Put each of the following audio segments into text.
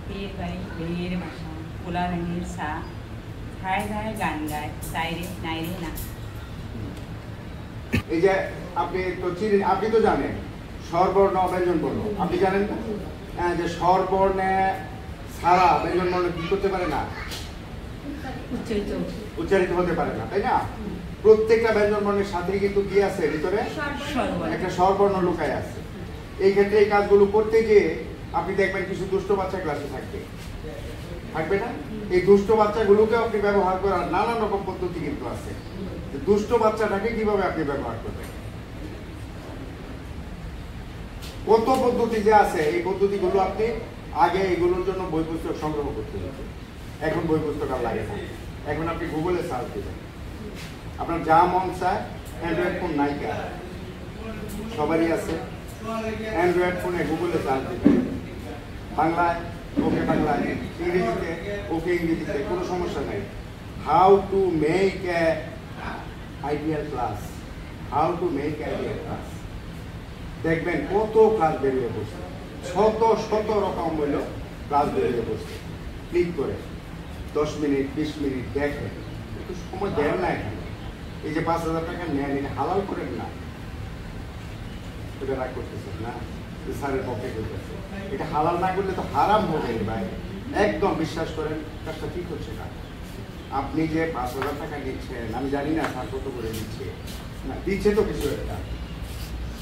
বিয়ের বাড়ি বিয়ের বাসা পোলা রঙের চা খায় গায় গান গায় তাইরে নাইরে না। এই যে আপনি তো চিনেন, আপনি তো জানেন স্বরবর্ণ ব্যঞ্জন বর্ণ, আপনি জানেন না? হ্যাঁ, যে স্বরবর্ণে ছাড়া ব্যঞ্জন বর্ণ কি করতে পারে না, উচ্চারিত হতে পারে না, তাই না? প্রত্যেকটা ব্যঞ্জন বর্ণের সাথে কিন্তু কি আছে ভিতরে, একটা স্বরবর্ণ লুকায় আছে। এই ক্ষেত্রে এই কাজগুলো করতে গিয়ে আপনি দেখবেন কিছু দুষ্ট বাচ্চা ক্লাসে থাকবে না? এই দুষ্ট বাচ্চাগুলোকে আপনি ব্যবহার করার নানান রকম পদ্ধতি কিন্তু আছে। দুষ্ট বাচ্চাটাকে কিভাবে আপনি ব্যবহার করবেন, কত পদ্ধতি যে আছে। এই পদ্ধতিগুলো আপনি আগে এগুলোর জন্য বই পুস্তক সংগ্রহ করতে হবে। এখন বই পুস্তক আর লাগে না, এখন আপনি গুগলে সার্চ দিবেন, আপনার যা মন চায়। অ্যান্ড্রয়েড ফোন নাইকা সবারই আছে, অ্যান্ড্রয়েড ফোনে গুগলে সার্চ দিবেন, বাংলায় ওকে বাংলায়, ইংরেজিতে ওকে ইংরেজিতে, কোনো সমস্যা নেই। How to make a ideal class, how to make ideal class, দেখবেন কত ক্লাস বেরিয়ে বসছে, শত রকম হইল ক্লাস বেরিয়ে বসছে। ক্লিক করে 10 মিনিট 20 মিনিট দেখেন, একটু সময় দেন না। এখানে এই যে 5,000 টাকা নেন, এটা হালাল করেন না, এটা রাগ করতেছেন না, স্যারের পক্ষে করতেছে। এটা হালাল না করলে তো হারাম হবে ভাই, একদম বিশ্বাস করেন কাজটা ঠিক হচ্ছে না। আপনি যে 5,000 টাকা দিচ্ছেন, আমি জানি না স্যার কত করে দিচ্ছে, না দিচ্ছে তো কিছু একটা।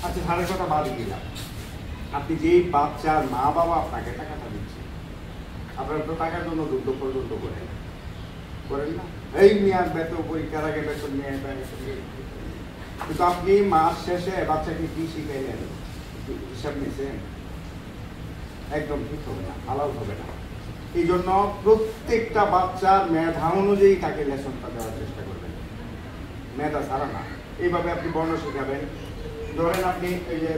আচ্ছা, স্যারের কথা বাদ দিলাম, আপনি যেই বাচ্চার মা বাবা আপনাকে টাকাটা দিচ্ছে, আপনারা তো টাকার জন্য যুদ্ধ পর্যন্ত করেন না? এই মেয়াদ বেতন, পরীক্ষার আগে বেতন নিয়ে, কিন্তু আপনি মাস শেষে বাচ্চাকে কি শিখাইলেন হিসাব নিয়েছেন? একদম ঠিক হবে না, হালাল হবে না। এই জন্য প্রত্যেকটা বাচ্চার মেধা অনুযায়ী তাকে লেসনটা দেওয়ার চেষ্টা করবেন, মেধা ছাড়া না। এইভাবে আপনি বর্ণ শেখাবেন। ধরেন আপনি এই যে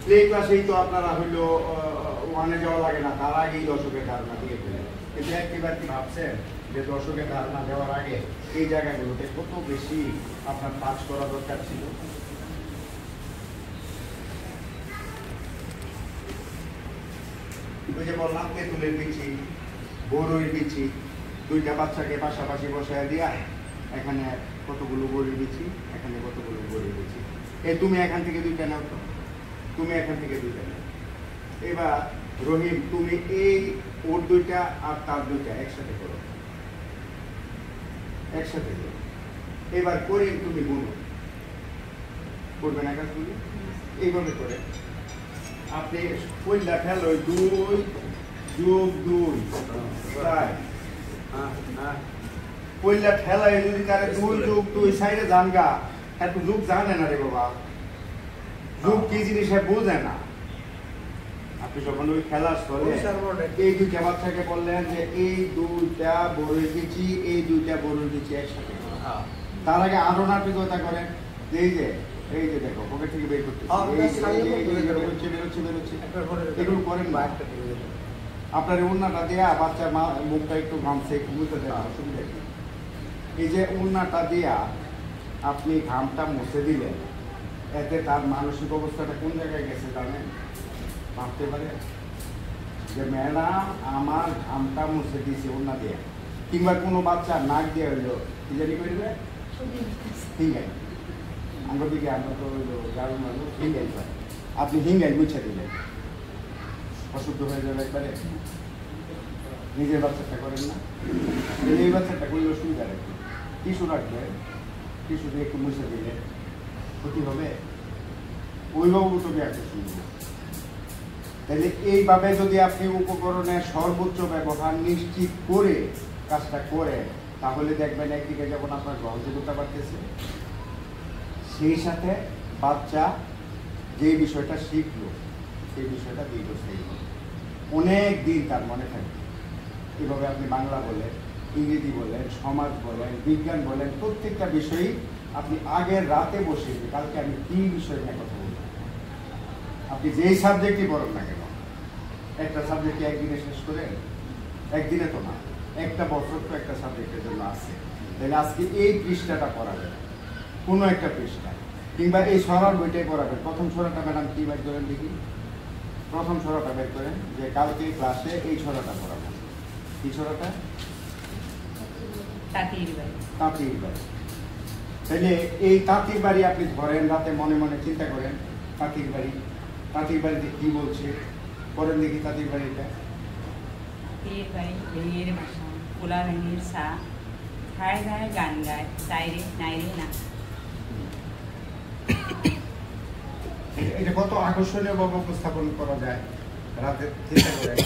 প্লে ক্লাসেই তো আপনারা হইলো 1-এ যাওয়া লাগে না, তার আগেই দর্শকের ধারণা দিয়ে ফেলেন। কিন্তু একবার কি ভাবছেন যে দর্শকের ধারণা দেওয়ার আগে এই জায়গাগুলোতে কত বেশি আপনার কাজ করা দরকার ছিল? ওই যে বললাম তেঁতুলের বিচি, বড়ইর বিচি, দুইটা বাচ্চাকে পাশাপাশি বসায় দিয়া এখানে কতগুলো বড়ির বিচি, এখানে কতগুলো বড়ির বিচি, তুমি এখান থেকে দুইটা নাও, তো তুমি এখান থেকে দুইটা নাও। এবার রহিম, তুমি এই ওর দুইটা আর তার দুইটা একসাথে করো, একসাথে করো। এবার করিম, তুমি গুনো, করবে না কাজগুলি? এইভাবে করে আপনি পয়লা খেলো 2 যোগ 2 তাই পয়লা ঠেলায় যদি তারে 2 যোগ 2 সাইডে জানগা, এত যোগ জানে না রে বাবা, যোগ কি জিনিস বোঝে না। আপনি যখন ওই খেলার স্থলে এই দুইটা বাচ্চাকে বললেন যে এই দুইটা বড়ই দিচ্ছি, এই দুইটা বড়ই দিচ্ছি একসাথে, তার আগে আরো নাটকতা করেন। এই যে দেখো পকেট থেকে বের করতে এগুলো করেন বা আপনার ওড়নাটা দেয়া বাচ্চার মুখটা একটু ঘামছে, একটু মুছে দেওয়া অসুবিধা কি? এই যে ওড়নাটা দেয়া আপনি ঘামটা মুছে দিলেন, এতে তার মানসিক অবস্থাটা কোন জায়গায় গেছে জানেন? ভাবতে পারে যে ম্যাডাম আমার ঘামটা মুছে দিয়েছে ওড়না দেয়া। কিংবা কোনো বাচ্চা নাক দিয়ে হইলো কি জানি করবে, হিঙ্গাই, আমরা দিকে আমরা তো গাড়ুর মানুষ হিঙ্গাই পাই, আপনি হিঙ্গাই মুছে দিলেন, অশুদ্ধ হয়ে যাবে একবারে। নিজের বাচ্চাটা করেন না, এই বাচ্চাটা করলে অসুবিধা রাখবে, টিস্যু রাখবে, টিস্যু দিয়ে একটু মুছে দিলে ক্ষতি হবে? ওইভাবে তোকে একটা শুনবো। তাহলে এইভাবে যদি আপনি উপকরণের সর্বোচ্চ ব্যবহার নিশ্চিত করে কাজটা করেন, তাহলে দেখবেন একদিকে যেমন আপনার গ্রহণযোগ্যতা বাড়তেছে, সেই সাথে বাচ্চা যে বিষয়টা শিখলো সেই বিষয়টা দীর্ঘস্থায়ী হবে, অনেক দিন তার মনে থাকবে। এভাবে আপনি বাংলা বলেন, ইংরেজি বলেন, সমাজ বলেন, বিজ্ঞান বলেন, প্রত্যেকটা বিষয়ই আপনি আগের রাতে বসে কালকে আমি কি বিষয় নিয়ে কথা বলবো, আপনি যেই সাবজেক্টই পড়েন না কেন, একটা সাবজেক্টে একদিনে শেষ করেন, একদিনে তো না, একটা বছর তো একটা সাবজেক্টের জন্য আছে। তাহলে আজকে এই পৃষ্ঠাটা পড়াবেন, কোনো একটা পৃষ্ঠা, কিংবা এই সরার বইটাই পড়াবেন। প্রথম সরাটা ম্যাডাম কি বাইর করেন দেখি, প্রথম ছড়াটা বের করেন যে কালকে ক্লাসে এই ছড়াটা পড়াবো। কি ছড়াটা? তাঁতির বাড়ি। তাঁতির বাড়ি। তাহলে এই তাঁতির বাড়ি আপনি ধরেন, রাতে মনে মনে চিন্তা করেন তাঁতির বাড়ি, তাঁতির বাড়িতে কি বলছে করেন দেখি তাঁতির বাড়িটা। তাঁতির বাড়ি ভেঙের বাসা, পোলা ভেঙের সা, ঠায় ঠায় গান গায়, তাইরে নাইরে না। এটা কত আকর্ষণীয় ভাবে উপস্থাপন করা যায় রাতে চিন্তা করেন।